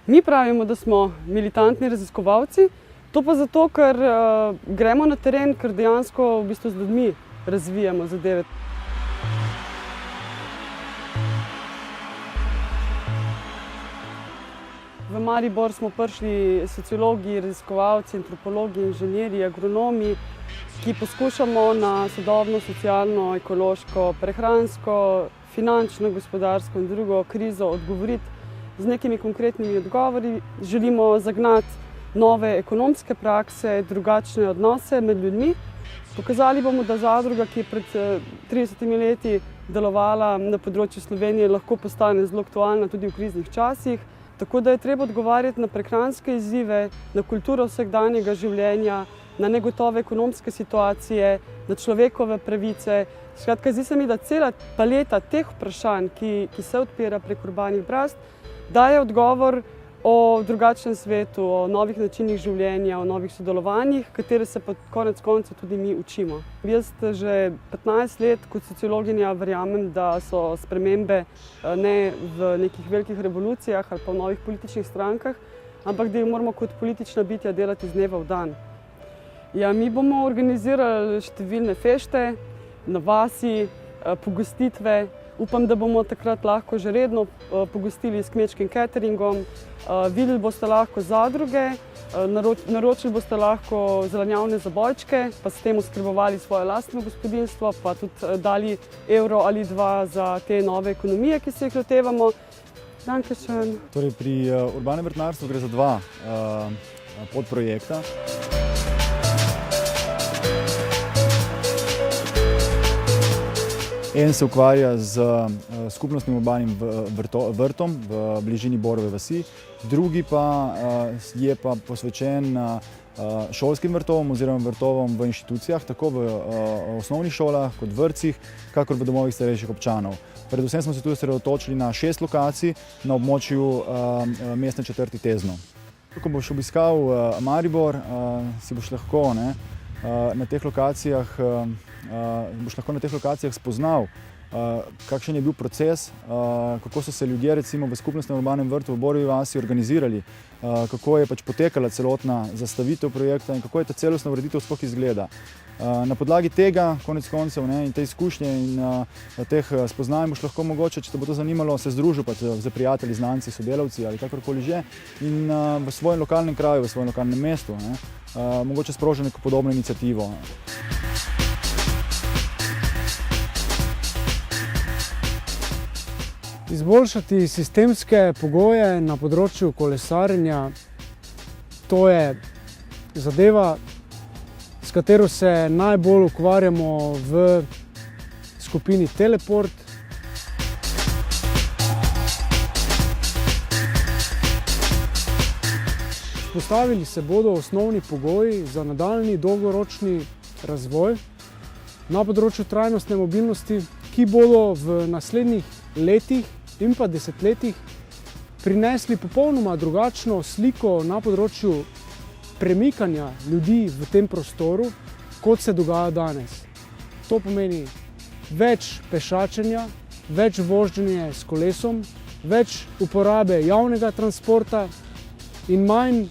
Mi pravimo, da smo militantni raziskovalci, to pa zato, ker gremo na teren, ker dejansko v bistvu z ljudmi razvijamo zadeve. V Maribor smo prišli sociologi, raziskovalci, antropologi, inženirji, agronomi, ki poskušamo na sodobno, socialno, ekološko, prehransko, finančno, gospodarsko in drugo krizo odgovoriti z nekimi konkretnimi odgovori. Želimo zagnati nove ekonomske prakse, drugačne odnose med ljudmi. Pokazali bomo, da zadruga, ki je pred 30 leti delovala na področju Slovenije, lahko postane zelo aktualna tudi v kriznih časih. Tako da je treba odgovarjati na prehranske izzive, na kulturo vsakdanjega življenja, na negotove ekonomske situacije, na človekove pravice. Skratka, zdi se mi, da cela paleta teh vprašanj, ki se odpira prek urbanih brazd, daje odgovor o drugačnem svetu, o novih načinih življenja, o novih sodelovanjih, katere se pa konec koncev tudi mi učimo. Jaz že 15 let kot sociologinja verjamem, da so spremembe ne v nekih velikih revolucijah ali pa v novih političnih strankah, ampak da jih moramo kot politična bitja delati iz dneva v dan. Ja, mi bomo organizirali številne fešte na vasi, pogostitve. Upam, da bomo takrat lahko že redno pogostili s kmečkim cateringom. Videli boste lahko zadruge, naročili boste lahko zelenjavne zabojčke, pa s tem oskrbovali svoje lastno gospodinjstvo, pa tudi dali evro ali dva za te nove ekonomije, ki se jih lotevamo. Dankeschön. Torej, pri urbanem vrtnarstvu gre za dva podprojekta. En se ukvarja z skupnostnim urbanim vrtom v bližini Borove vasi, drugi pa je posvečen šolskim vrtovom oziroma vrtovom v inštitucijah, tako v osnovnih šolah kot vrtcih, kakor v domovih starejših občanov. Predvsem smo se tu osredotočili na 6 lokacij na območju mestne četrti Tezno. Ko boš obiskal Maribor, si boš lahko na teh lokacijah spoznal, kakšen je bil proces, kako so se ljudje recimo v skupnostnem urbanem vrtu v Borovi vasi organizirali, kako je potekala celotna zastavitev projekta in kako je ta celostna ureditev sploh izgleda. Na podlagi tega, konec koncev, in te izkušnje in teh spoznanj boš lahko mogoče, če te bo to zanimalo, se združil z prijatelji, znanci, sodelavci ali kakorkoli že in v svojem lokalnem kraju, v svojem lokalnem mestu, mogoče sprožil neko podobno inicijativo. Izboljšati sistemske pogoje na področju kolesarjenja, to je zadeva, s katero se najbolj ukvarjamo v skupini Teleport. Vzpostavili se bodo osnovni pogoji za nadaljnji dolgoročni razvoj na področju trajnostne mobilnosti, ki bodo v naslednjih letih in pa desetletjih prinesli popolnoma drugačno sliko na področju premikanja ljudi v tem prostoru, kot se dogaja danes. To pomeni več pešačenja, več vožnje s kolesom, več uporabe javnega transporta in manj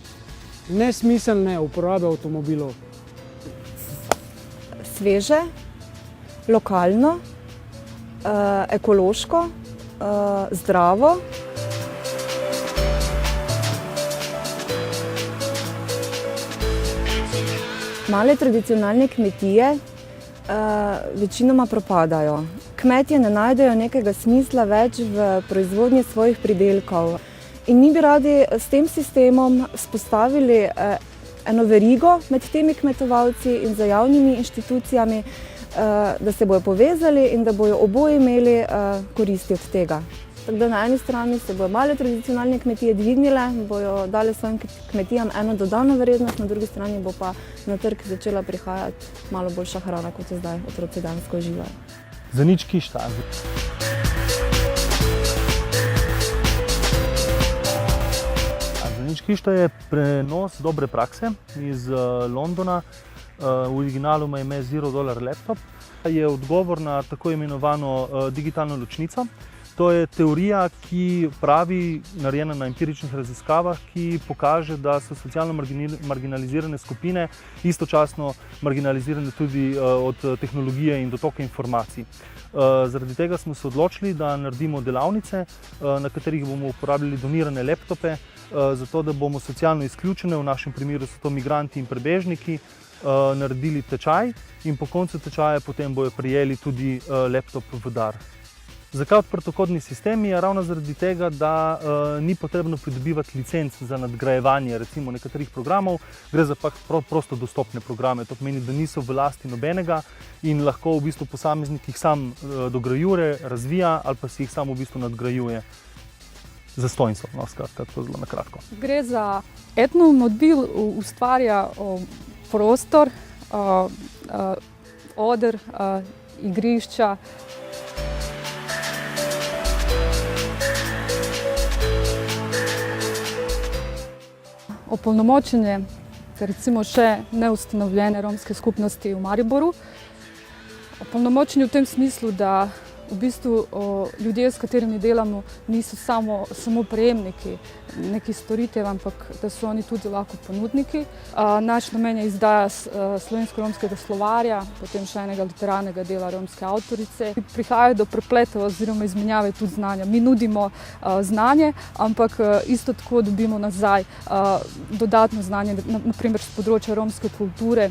nesmiselne uporabe avtomobilov. Sveže, lokalno, ekološko, zdravo. Male tradicionalne kmetije večinoma propadajo. Kmetje ne najdejo nekega smisla več v proizvodnji svojih pridelkov. In mi bi radi s tem sistemom vzpostavili eno verigo med temi kmetovalci in z javnimi inštitucijami, da se bojo povezali in da bojo oboje imeli koristi od tega. Tako da na eni strani se bojo male tradicionalne kmetije dvignile, bojo dale svojim kmetijam eno dodano vrednost, na drugi strani bo pa na trg začela prihajati malo boljša hrana, kot jo zdaj otroci dejansko uživajo. Za nič kišta. Za nič kišta je prenos dobre prakse iz Londona. V originalu ima ime $0 laptop. Je odgovor na tako imenovano digitalno ločnico. To je teorija, ki pravi, narejena na empiričnih raziskavah, ki pokaže, da so socialno marginalizirane skupine istočasno marginalizirane tudi od tehnologije in dotoka informacij. Zaradi tega smo se odločili, da naredimo delavnice, na katerih bomo uporabljali donirane laptope, zato da bomo socialno izključene, v našem primeru so to migranti in prebežniki, naredili tečaj in po koncu tečaja potem bojo prijeli tudi laptop v dar. Zakaj odprtokodni sistemi? Ravno zaradi tega, da ni potrebno pridobivati licenc za nadgrajevanje recimo nekaterih programov, gre za prosto dostopne programe. To pomeni, da niso v lasti nobenega in lahko v bistvu posameznik jih sam dograjuje, razvija ali pa si jih sam v bistvu nadgrajuje. Zastonj so, no, skratka, tako zelo na kratko. Gre za etnomobil, ustvarja prostor, oder, igrišča. Opolnomočenje recimo še neustanovljene romske skupnosti v Mariboru. Opolnomočenje v tem smislu, da v bistvu ljudje, s katerimi delamo, niso samo prejemniki nekih storitev, ampak da so oni tudi lahko ponudniki. Naš namen je izdaja slovensko-romskega slovarja, potem še enega literarnega dela romske avtorice. Prihaja do prepleta oziroma izmenjave tudi znanja. Mi nudimo znanje, ampak isto tako dobimo nazaj dodatno znanje, naprimer s področja romske kulture,